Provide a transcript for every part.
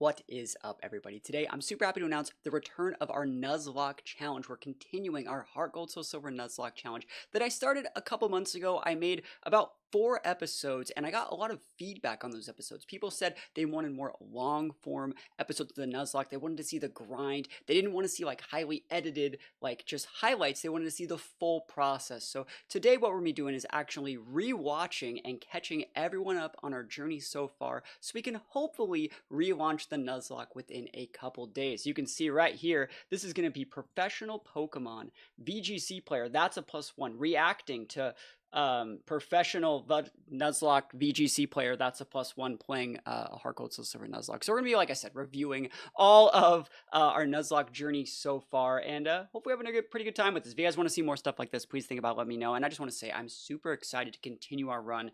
What is up, everybody? Today, I'm super happy to announce the return of our Nuzlocke challenge. We're continuing our Heart Gold Soul Silver Nuzlocke challenge that I started a couple months ago. I made about 4 episodes, and I got a lot of feedback on those episodes. People said they wanted more long-form episodes of the Nuzlocke. They wanted to see the grind. They didn't want to see, like, highly edited, like, just highlights. They wanted to see the full process. So today, what we're going to be doing is actually re-watching and catching everyone up on our journey so far, so we can hopefully relaunch the Nuzlocke within a couple days. You can see right here, this is going to be professional Pokemon VGC player. That's a +1. Reacting to professional Nuzlocke VGC player, that's a +1 playing a Heart Gold Soul Silver Nuzlocke. So we're gonna be, like I said, reviewing all of our Nuzlocke journey so far, and hopefully having a pretty good time with this. If you guys want to see more stuff like this, please think about let me know. And I just want to say I'm super excited to continue our run.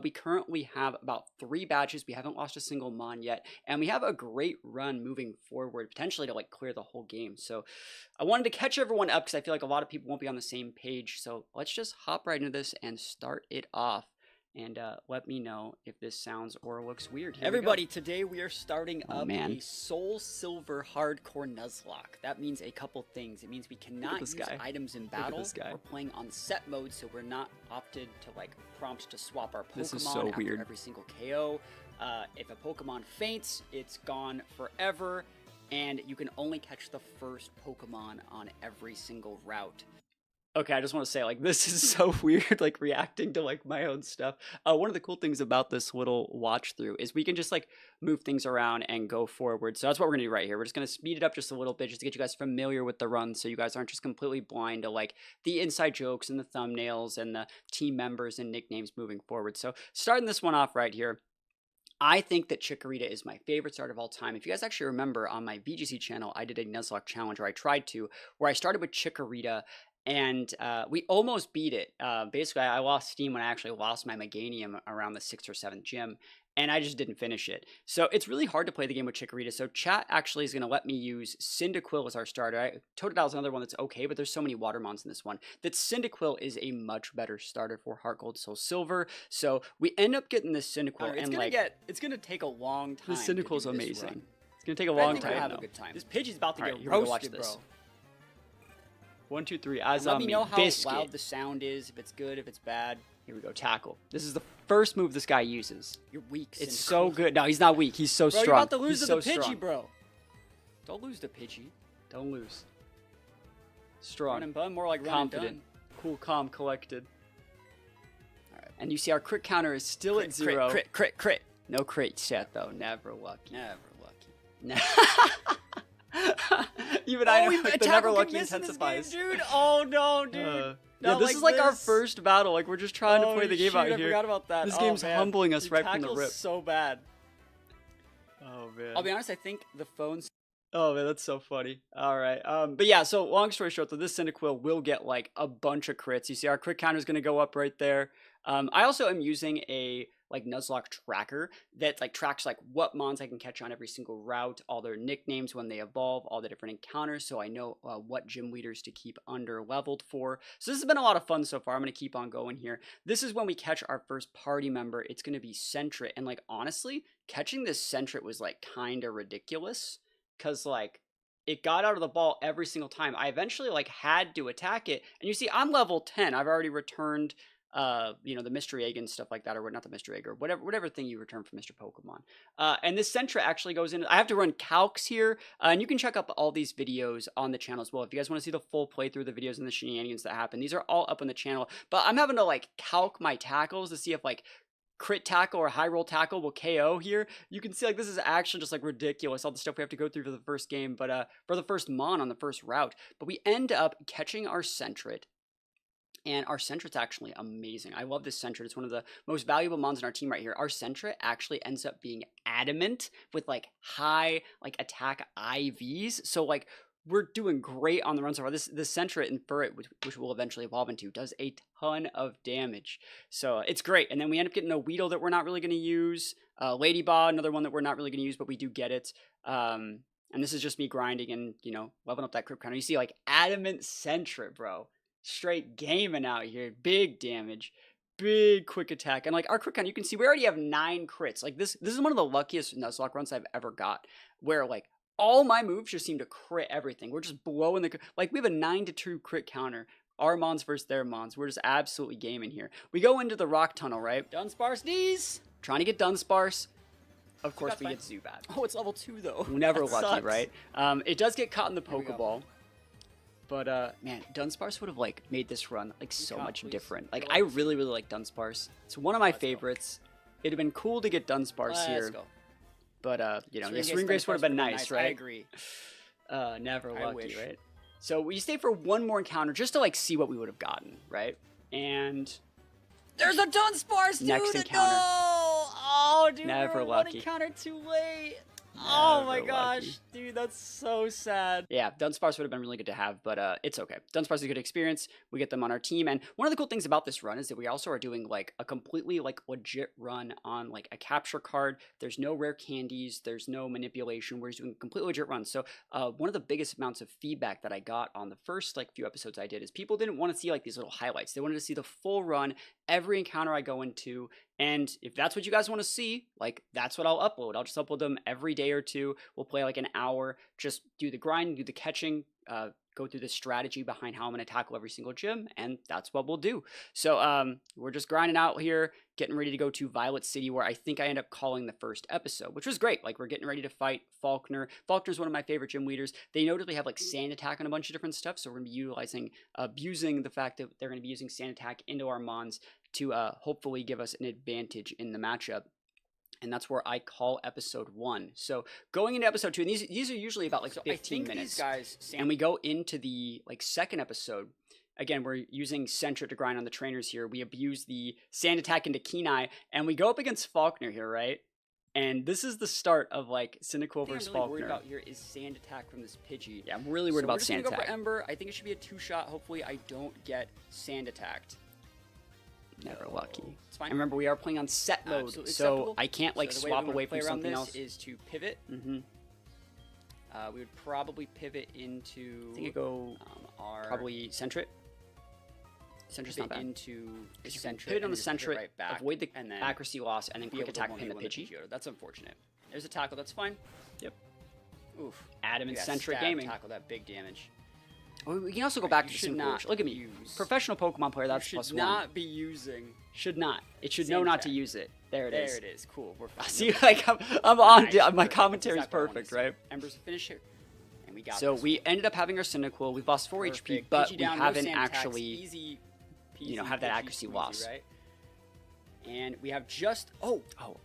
We currently have about 3 badges. We haven't lost a single Mon yet, and we have a great run moving forward, potentially to like clear the whole game. So I wanted to catch everyone up because I feel like a lot of people won't be on the same page. So let's just hop right into this and start it off, and let me know if this sounds or looks weird. Here everybody, today we are starting up a Soul Silver Hardcore Nuzlocke. That means a couple things. It means we cannot use items in battle. We're playing on set mode, so we're not opted to like prompt to swap our Pokemon after every single KO. If a Pokemon faints, it's gone forever, and you can only catch the first Pokemon on every single route. Okay, I just want to say, like, this is so weird, like, reacting to, like, my own stuff. One of the cool things about this little watch through is we can just, like, move things around and go forward. So that's what we're going to do right here. We're just going to speed it up just a little bit just to get you guys familiar with the run, so you guys aren't just completely blind to, like, the inside jokes and the thumbnails and the team members and nicknames moving forward. So starting this one off right here, I think that Chikorita is my favorite starter of all time. If you guys actually remember, on my VGC channel, I did a Nuzlocke challenge, or I tried to, where I started with Chikorita, and we almost beat it. Basically, I lost steam when I actually lost my Meganium around the 6th or 7th gym, and I just didn't finish it. So it's really hard to play the game with Chikorita. So chat actually is going to let me use Cyndaquil as our starter. Totodile is another one that's okay, but there's so many Watermons in this one that Cyndaquil is a much better starter for Heart Gold Soul Silver. So we end up getting this Cyndaquil, and it's gonna take a long time. This Cyndaquil is amazing. It's gonna take a long time. Have a good time. This Pidgey's about to get roasted, bro. 1, 2, 3. Let me know how loud the sound is, if it's good, if it's bad. Here we go. Tackle. This is the first move this guy uses. You're weak. It's so good. No, he's not weak. He's so strong. You're about to lose to the Pidgey, bro. Don't lose to Pidgey. Don't lose. Strong. Run and bun, more like confident. Cool, calm, collected. All right. And you see our crit counter is still at 0. Crit. No crit set though. Never lucky. Even I know the never lucky intensifies. Game, dude. Oh no, dude. Yeah, this is like our first battle. Like, we're just trying to play the game out here. I forgot about that. This game's humbling us right from the rip. So bad. Oh man. I'll be honest, I think the phone's... Oh man, that's so funny. All right. But yeah, so long story short, though, this Cyndaquil will get like a bunch of crits. You see our crit counter is going to go up right there. I also am using a like Nuzlocke tracker that like tracks like what mons I can catch on every single route, all their nicknames when they evolve, all the different encounters, so I know what gym leaders to keep under leveled for. So this has been a lot of fun so far. I'm going to keep on going here. This is when we catch our first party member. It's going to be Sentret, and like honestly, catching this Sentret was like kind of ridiculous because like it got out of the ball every single time. I eventually like had to attack it, and you see I'm level 10. I've already returned you know, the mystery egg and stuff like that, or not the mystery egg, or whatever thing you return from Mr. Pokemon. And this Sentra actually goes in. I have to run calcs here, and you can check up all these videos on the channel as well. If you guys want to see the full playthrough, the videos and the shenanigans that happen, these are all up on the channel. But I'm having to like calc my tackles to see if like crit tackle or high roll tackle will KO here. You can see like this is actually just like ridiculous, all the stuff we have to go through for the first game, but for the first Mon on the first route. But we end up catching our Sentret. And our Sentret's actually amazing. I love this Sentret. It's one of the most valuable mons in our team right here. Our Sentret actually ends up being adamant with like high like attack IVs. So like we're doing great on the run so far. This Sentret and Furret, which will eventually evolve into, does a ton of damage. So it's great. And then we end up getting a Weedle that we're not really going to use. Ladybug, another one that we're not really going to use, but we do get it. And this is just me grinding and, you know, leveling up that crit counter. You see like adamant Sentret, bro. Straight gaming out here. Big damage. big quick attack. And like our crit count, you can see we already have 9 crits. Like this is one of the luckiest Nuzlocke runs I've ever got, where like all my moves just seem to crit everything. We're just blowing the, like we have a 9-2 crit counter. Our Mons versus their Mons. We're just absolutely gaming here. We go into the rock tunnel, right? Dunsparce knees. Trying to get Dunsparce. Of course we get Zubat. Oh, it's level 2 though. Never lucky, right? It does get caught in the Pokeball. But man, Dunsparce would have like made this run like so much different. Like I really like Dunsparce. It's one of my favorites. It'd have been cool to get Dunsparce here. But you know, Ring Grace would have been nice, right? I agree. Never lucky, right? So we stay for one more encounter just to like see what we would have gotten, right? And there's a Dunsparce, dude. Next encounter. No! Oh, dude, never we're lucky. One encounter too late. Oh my gosh, lucky. dude, that's so sad. Yeah, Dunsparce would have been really good to have, but it's okay. Dunsparce is a good experience. We get them on our team, and one of the cool things about this run is that we also are doing like a completely like legit run on like a capture card. There's no rare candies, there's no manipulation. We're just doing a completely legit run. So one of the biggest amounts of feedback that I got on the first like few episodes I did is people didn't want to see like these little highlights. They wanted to see the full run, every encounter I go into. And if that's what you guys want to see, like that's what I'll upload. I'll just upload them every day or two. We'll play like an hour, just do the grind, do the catching, go through the strategy behind how I'm going to tackle every single gym, and that's what we'll do. So we're just grinding out here, getting ready to go to Violet City, where I think I end up calling the first episode, which was great. Like we're getting ready to fight Faulkner. Faulkner's one of my favorite gym leaders. They notably have like Sand Attack and a bunch of different stuff, so we're going to be abusing the fact that they're going to be using Sand Attack into our Mons to hopefully give us an advantage in the matchup. And that's where I call episode 1. So going into episode 2, and these are usually about like 15 minutes. These guys, and we go into the like second episode. Again, we're using Sentret to grind on the trainers here. We abuse the Sand Attack into Kenai, and we go up against Faulkner here, right? And this is the start of like Cyndaquil versus Faulkner. What I'm really worried about here is Sand Attack from this Pidgey. Yeah, I'm really worried about Sand Attack. We're just gonna go for Ember. I think it should be a 2-shot. Hopefully I don't get Sand Attacked. Never lucky. It's fine. And remember, we are playing on set mode, Absolutely so acceptable. I can't like swap away from something else. Is to pivot. Mm-hmm. We would probably pivot into. I think it go our probably Sentret. Sentret's not bad. Into Sentret. Pivot on the Sentret, right back, avoid the and then accuracy loss, and then quick attack pin the Pidgey. That's unfortunate. There's a tackle. That's fine. Yep. Oof. Adam and Sentret gaming. Tackle that big damage. Oh, we can also go back to Sim Forge. Look at me, professional Pokemon player. That's +1. Should not be using. Should not. It should know not to use it. There it is. There it is. Cool. We're fine. See, like I'm on. My commentary is perfect, right? Ember's finish here, and we got. So we ended up having our Cyndaquil. We've lost 4 HP, but we haven't actually, easy, you know, have that accuracy loss. Right? And we have just and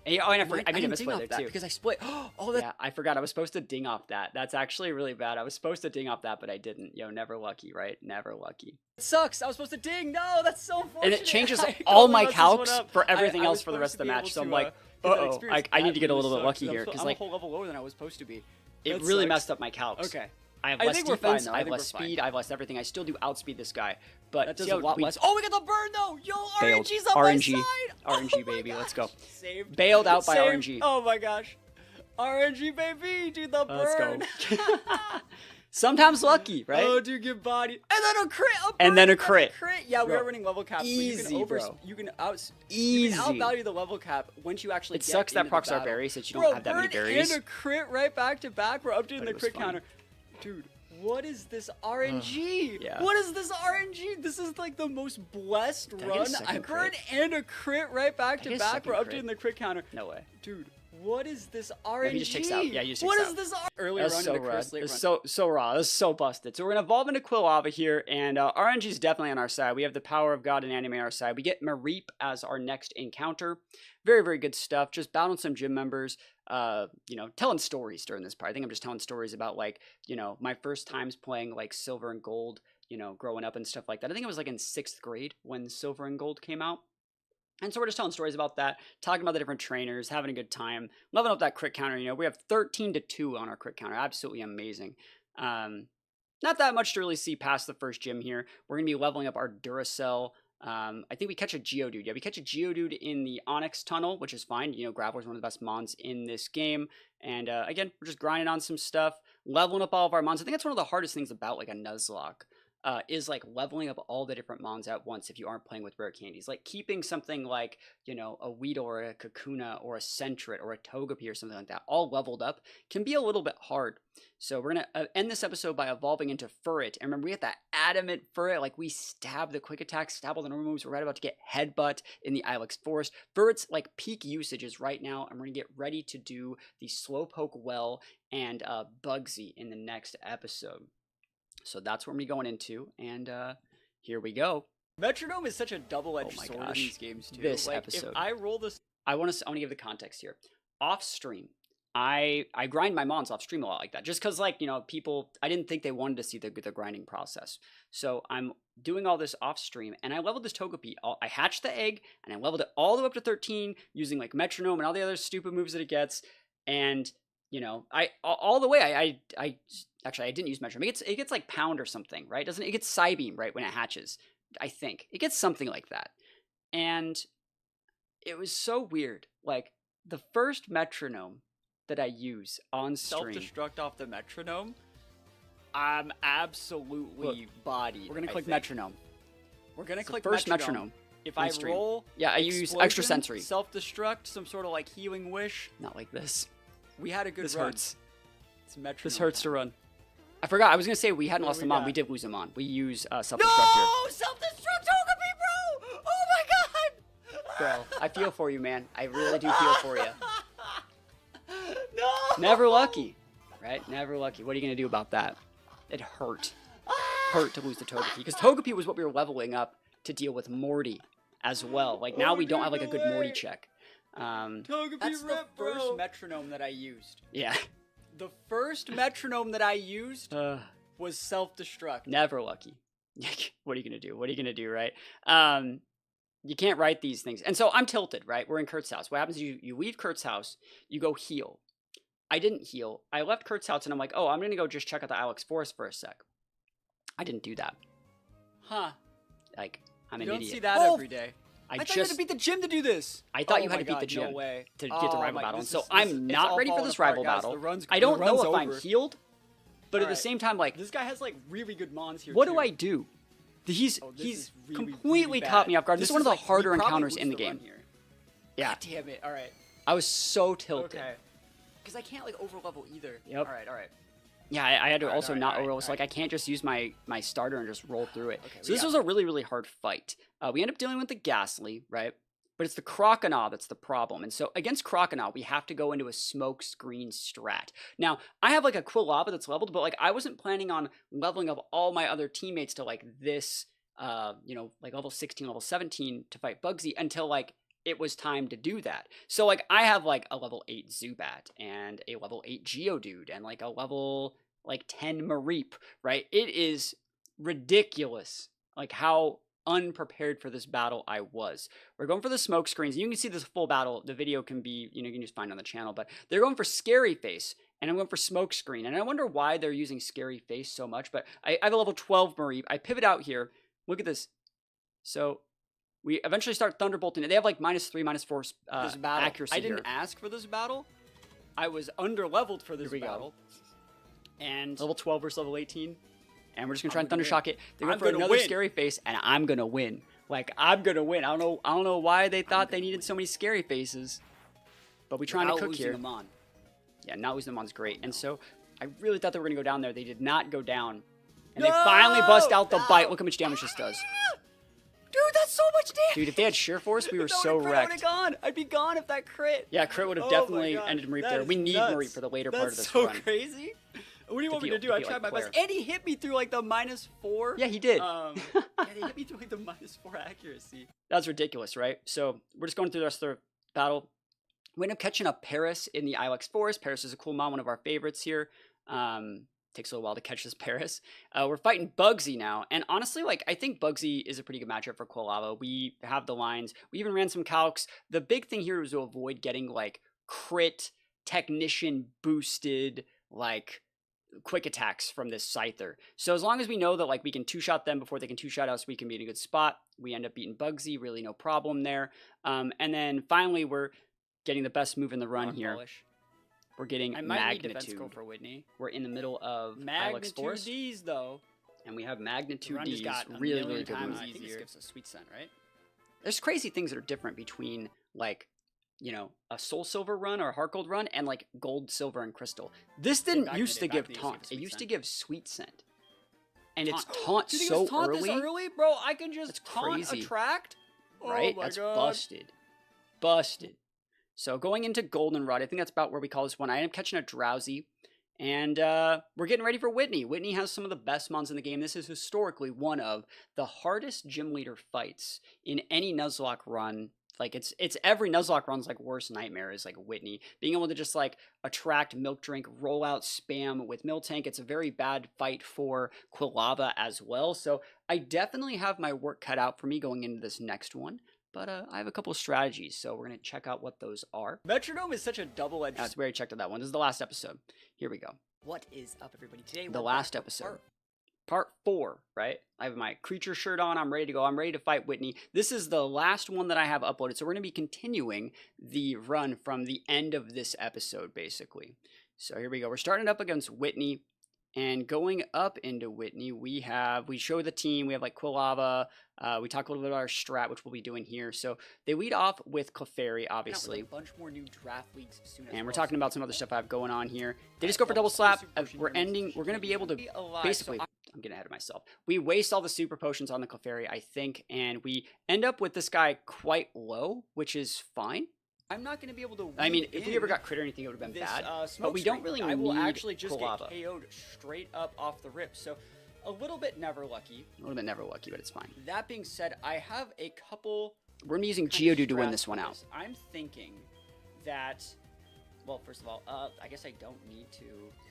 I made a misplay there too because I split. Yeah, I forgot. I was supposed to ding off that. That's actually really bad. I was supposed to ding off that, but I didn't. Yo, never lucky, right? Never lucky. It sucks. I was supposed to ding. No, that's so unfortunate. And it changes all my calcs for everything else for the rest of the match. So I'm like, I need to get a little bit lucky here because like I'm a whole level lower than I was supposed to be. It really messed up my calcs. Okay. I have less defense, I have less speed, I have less everything. I still do outspeed this guy, but that does a lot less. Oh, we got the burn though! Yo, RNG's on RNG. my side! RNG, baby, let's go. Saved. Bailed out by RNG. Oh my gosh. RNG, baby, dude, the burn. Let's go. Sometimes lucky, right? Oh, dude, get bodied. And then a crit! And then a crit. Yeah, we are running level cap. Easy, bro. You can outvalue the level cap once you actually get into the battle. It sucks that procs are berries, since you don't have that many berries. And a crit right back to back. We're updating the crit counter. Dude, what is this RNG? Yeah. What is this RNG? This is like the most blessed run ever. And a crit right back to back. We're updating the crit counter. No way. Dude, what is this RNG? He just takes out. Yeah, you just takes What out. is this early run so into raw. Chris late It's run? so raw. This is so busted. So we're gonna evolve into Quilava here, and RNG is definitely on our side. We have the power of God and anime on our side. We get Mareep as our next encounter. Very, very good stuff. Just battling some gym members. You know, telling stories during this part. I think I'm just telling stories about like, you know, my first times playing like Silver and Gold, you know, growing up and stuff like that. I think it was like in 6th grade when Silver and Gold came out. And so we're just telling stories about that, talking about the different trainers, having a good time, leveling up that crit counter. You know, we have 13-2 on our crit counter. Absolutely amazing. Not that much to really see past the first gym here. We're going to be leveling up our Duracell. I think we catch a Geodude. Yeah, we catch a Geodude in the Onyx Tunnel, which is fine. You know, Graveler's one of the best Mons in this game. And again, we're just grinding on some stuff, leveling up all of our Mons. I think that's one of the hardest things about like a Nuzlocke. is like leveling up all the different mons at once if you aren't playing with rare candies. Like keeping something like, you know, a Weedle or a Kakuna or a Sentret or a Togepi or something like that all leveled up can be a little bit hard. So we're going to end this episode by evolving into Furret. And remember, we had that adamant Furret, like we stab the quick attack, stab all the normal moves. We're right about to get Headbutt in the Ilex Forest. Furret's like peak usage is right now, and we're going to get ready to do the Slowpoke Well and Bugsy in the next episode. So that's what we're going into, and here we go. Metronome is such a double-edged sword in these games too. This like, episode. If I roll this, I want to give the context here. Off stream, I grind my mons off stream a lot like that, just because, like, you know, people, I didn't think they wanted to see the grinding process. So I'm doing all this off stream, and I leveled this Togepi. I hatched the egg, and I leveled it all the way up to 13 using like Metronome and all the other stupid moves that it gets, and you know, all the way I actually I didn't use Metronome. It gets like Pound or something, right? Doesn't it? It gets Psybeam, right, when it hatches. I think it gets something like that. And it was so weird. Like the first Metronome that I use on stream, self-destruct off the Metronome, I'm absolutely bodied. We're gonna click Metronome. We're gonna click first Metronome. If I roll, yeah, I use extra sensory. Self-destruct, some sort of like healing wish. Not like this. We had a good this run. Hurts. It's Metronome. This hurts to run. I forgot. I was gonna say we hadn't lost the mon. We did lose a mon. We use self-destruct here. No! Self-destruct Togepi, bro! Oh my god! Bro, I feel for you, man. I really do feel for you. No! Never lucky, right? Never lucky. What are you gonna do about that? It hurt. Hurt to lose the Togepi, because Togepi was what we were leveling up to deal with Morty as well. Like now we don't have like a good Morty check. Togepi, that's the first Metronome that I used. Yeah. The first Metronome that I used was self-destruct. Never lucky. What are you gonna do? What are you gonna do, right? You can't write these things. And so I'm tilted, right? We're in Kurt's house. What happens is you leave Kurt's house, you go heal. I didn't heal. I left Kurt's house and I'm like, oh, I'm gonna go just check out the Ilex Forest for a sec. I didn't do that. Huh. Like, I'm an idiot. idiot. You don't see that every day. I thought you had to beat the gym to do this. I thought you had to beat the gym to get the rival battle. And so I'm not ready for this rival battle. I don't know if I'm healed, but at the same time, like, this guy has like really good mons here. What do I do? He's completely caught me off guard. This is one of the harder encounters in the game. Yeah. God damn it. All right. I was so tilted. Okay. Because I can't like overlevel either. Yep. All right. Yeah, I had to also not overlevel, so like I can't just use my starter and just roll through it. Okay, so this was a really, really hard fight. We end up dealing with the Ghastly, right? But it's the Croconaw that's the problem. And so against Croconaw, we have to go into a smoke screen strat. Now, I have like a Quilava that's leveled, but like I wasn't planning on leveling up all my other teammates to like this, you know, like level 16, level 17 to fight Bugsy until like it was time to do that. So like I have like a level 8 Zubat and a level 8 Geodude and like a level like 10 Mareep, right? It is ridiculous like how unprepared for this battle I was. We're going for the smoke screens. You can see this full battle. The video can be, you know, you can just find on the channel, but they're going for Scary Face and I'm going for smoke screen. And I wonder why they're using Scary Face so much, but I have a level 12 Mareep. I pivot out here. Look at this. So we eventually start thunderbolting. They have like -3, -4 this battle. Accuracy. I didn't ask for this battle. I was under-leveled for this battle. Go. And level 12 versus level 18. And we're just gonna try and Thundershock it. They're going for another Scary Face, and I'm gonna win. Like I'm gonna win. I don't know why they thought they needed so many Scary Faces. But we trying to cook here. Yeah, not losing them on's great. And so I really thought they were gonna go down there. They did not go down. And they finally bust out the bite. Look how much damage this does. Dude, that's so much damage! Dude, if they had Sheer Force, we were so wrecked. I'd be gone if that crit. Yeah, crit would have definitely ended Mareep there. We need Mareep for the later part of this run. That's so crazy. What do you want me to do? I tried my best. And he hit me through like the -4. Yeah, he did. Yeah, he hit me through like the -4 accuracy. That's ridiculous, right? So we're just going through the rest of the battle. We end up catching up Paris in the Ilex Forest. Paris is a cool mon, one of our favorites here. Takes a little while to catch this Paris. We're fighting Bugsy now, and honestly, like I think Bugsy is a pretty good matchup for Quilava. We have the lines. We even ran some calcs. The big thing here was to avoid getting like crit, technician boosted, like quick attacks from this Scyther. So as long as we know that like we can two-shot them before they can two-shot us, we can be in a good spot. We end up beating Bugsy, really no problem there. And then finally we're getting the best move in the run here. We're getting Magnitude. For Whitney. We're in the middle of Ilex Forest. These though. And we have Magnitude Run D's, just got really, really good times move. I think this gives a sweet scent, right? There's crazy things that are different between, like, you know, a Soul Silver run or a Heart Gold run and, like, Gold, Silver, and Crystal. This didn't used to give Taunt. It used to give Sweet Scent. And it's Taunt so early. This early? Bro, I can just Taunt Attract? Right? That's busted. Busted. So going into Goldenrod, I think that's about where we call this one. I end up catching a Drowsy. And we're getting ready for Whitney. Whitney has some of the best mons in the game. This is historically one of the hardest gym leader fights in any Nuzlocke run. Like, it's every Nuzlocke run's, like, worst nightmare is, like, Whitney. Being able to just, like, attract Milk Drink, roll out spam with Miltank. It's a very bad fight for Quilava as well. So I definitely have my work cut out for me going into this next one. But I have a couple of strategies, so we're going to check out what those are. Metronome is such a double-edged... That's where I checked out that one. This is the last episode. Here we go. What is up, everybody? Today the last episode. Part 4, right? I have my creature shirt on. I'm ready to go. I'm ready to fight Whitney. This is the last one that I have uploaded, so we're going to be continuing the run from the end of this episode, basically. So here we go. We're starting up against Whitney. And going up into Whitney, we show the team. We have, like, Quilava. We talk a little bit about our strat, which we'll be doing here. So they lead off with Clefairy, obviously. A bunch more new draft leagues soon. And we're talking about some other stuff I have going on here. They just go for double slap. We're going to be able to basically. I'm getting ahead of myself. We waste all the super potions on the Clefairy, I think, and we end up with this guy quite low, which is fine. I'm not going to be able to. I mean, if we ever got crit or anything, it would have been bad. But we don't really need. I will actually just Quilava. get KO'd straight up off the rip. So, a little bit never lucky. A little bit never lucky, but it's fine. That being said, I have a couple. We're gonna be using Geodude to win this one out. I'm thinking that. Well, first of all, I guess I don't need to.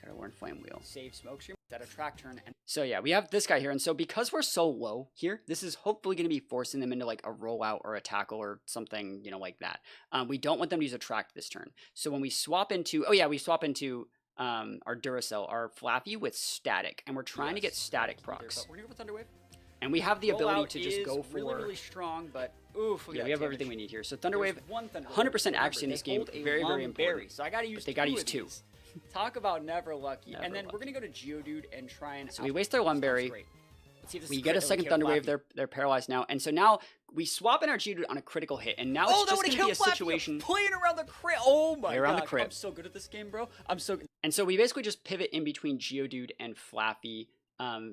Gotta learn Flame Wheel. Save Smokescreen. That attract turn. And so yeah, we have this guy here, and so because we're so low here, this is hopefully going to be forcing them into, like, a rollout or a tackle or something, you know, like that. We don't want them to use attract this turn. So when we swap into, our Duracell, our Flaffy with Static, and we're trying to get Static procs. We're gonna go for Thunderwave. And we have the ability to just go for really strong, but oof. Yeah, we have everything we need here. So Thunderwave, 100% accuracy in this game, very, very important. So I gotta use. They gotta use 2. Talk about never lucky. Never and then lucky. we're gonna go to Geodude and try and. So we waste their Lumberry. Let's see if this we is get a second Thunderwave. Flappy. They're paralyzed now, and so now we swap in our Geodude on a critical hit, and now it's just gonna be a situation playing around the crit. Oh my god! Around the crit. I'm so good at this game, bro. I'm so. And so we basically just pivot in between Geodude and Flappy.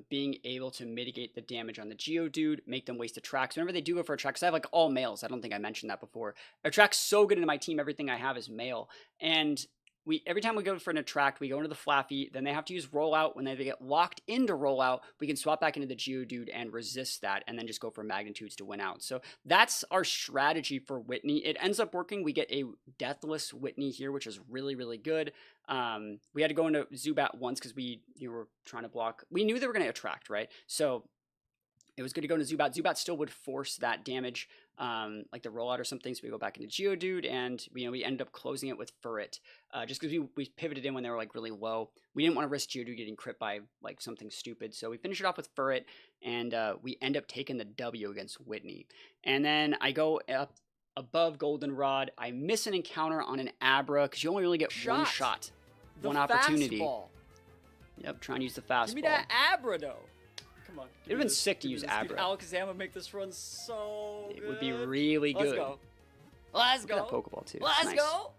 Being able to mitigate the damage on the Geodude, make them waste attracts. Whenever they do go for attracts, I have, like, all males. I don't think I mentioned that before. Attract's so good into my team. Everything I have is male. And every time we go for an attract, we go into the Flaffy. Then they have to use rollout. When they get locked into rollout, we can swap back into the Geodude and resist that, and then just go for magnitudes to win out. So that's our strategy for Whitney. It ends up working. We get a deathless Whitney here, which is really, really good. We had to go into Zubat once because we were trying to block. We knew they were going to attract, right? So it was good to go into Zubat. Zubat still would force that damage, like the rollout or something. So we go back into Geodude, and we ended up closing it with Furret, just because we pivoted in when they were, like, really low. We didn't want to risk Geodude getting crit by, like, something stupid. So we finish it off with Furret, and we end up taking the W against Whitney. And then I go up above Goldenrod. I miss an encounter on an Abra because you only really get one shot, one opportunity. Fastball. Yep, trying to use the fastball. Give me that Abra, though. Come on. It would have been sick to use Abra. Alakazam would make this run so good. It would be really good. Let's go. Let's go. Look at that Pokeball, too. Let's nice. go.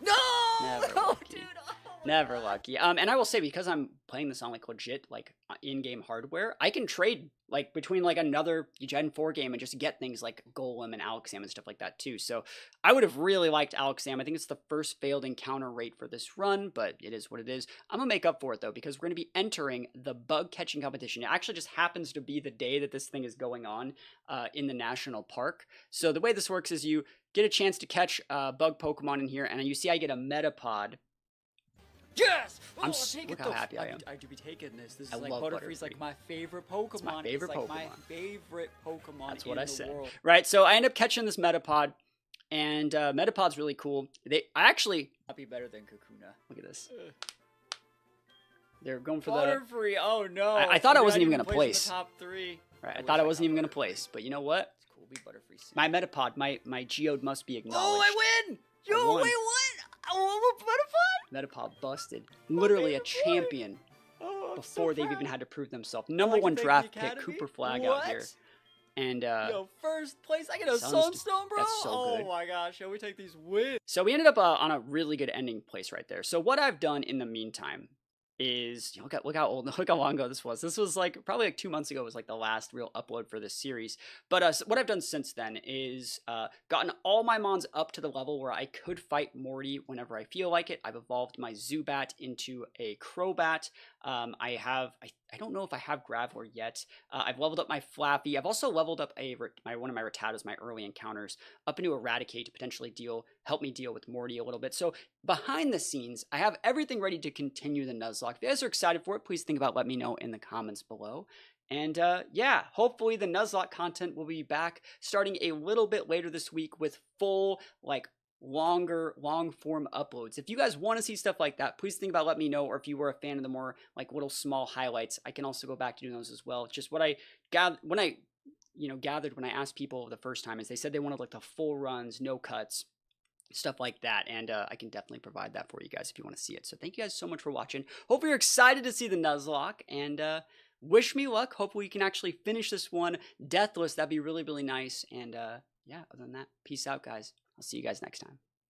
No! Never lucky. Dude, oh. Never lucky. And I will say, because I'm playing this on, like, legit, like, in-game hardware, I can trade, like, between, like, another Gen 4 game and just get things like Golem and Alakazam and stuff like that, too. So I would have really liked Alakazam. I think it's the first failed encounter rate for this run, but it is what it is. I'm going to make up for it, though, because we're going to be entering the bug catching competition. It actually just happens to be the day that this thing is going on in the national park. So the way this works is you get a chance to catch bug Pokemon in here, and you see I get a Metapod. Yes! Look how happy I am. I do be taking this. This I is like love Butterfree's like my favorite Pokemon. It's my favorite Pokemon. My favorite Pokemon. That's what I said. World. Right, so I end up catching this Metapod, and Metapod's really cool. I actually I'll be better than Kakuna. look at this. They're going for Butterfree. Oh no! I thought I wasn't even gonna place. In the top 3. Right, I thought I wasn't even gonna place, but you know what? It's cool. Be Butterfree soon. My Metapod, my Geode must be acknowledged. Oh, I win! Yo, wait, what? Oh, Metapod? Metapod busted. Literally a champion. Oh, before they've even had to prove themselves. Number one draft pick, Cooper Flag out here. And yo, first place, I get a Sunstone, bro. That's so good. Oh my gosh, yo, we take these wins. So we ended up on a really good ending place right there. So what I've done in the meantime is, you know, look how long ago this was. This was like probably like 2 months ago was like the last real upload for this series. But what I've done since then is gotten all my mons up to the level where I could fight Morty whenever I feel like it. I've evolved my Zubat into a Crobat. I don't know if I have Graveler yet. I've leveled up my Flappy. I've also leveled up one of my Rattatas, my early encounters, up into Eradicate to potentially help me deal with Morty a little bit. So behind the scenes, I have everything ready to continue the Nuzlocke. If you guys are excited for it, please think about letting me know in the comments below. And yeah, hopefully the Nuzlocke content will be back starting a little bit later this week with full, like, long form uploads. If you guys want to see stuff like that, please think about letting me know. Or if you were a fan of the more like little small highlights, I can also go back to doing those as well. It's just what I gathered when I asked people the first time is they said they wanted like the full runs, no cuts, stuff like that, and I can definitely provide that for you guys if you want to see it. So thank you guys so much for watching. Hopefully you're excited to see the Nuzlocke, and wish me luck. Hopefully we can actually finish this one deathless. That'd be really, really nice. And yeah, other than that, peace out, guys. I'll see you guys next time.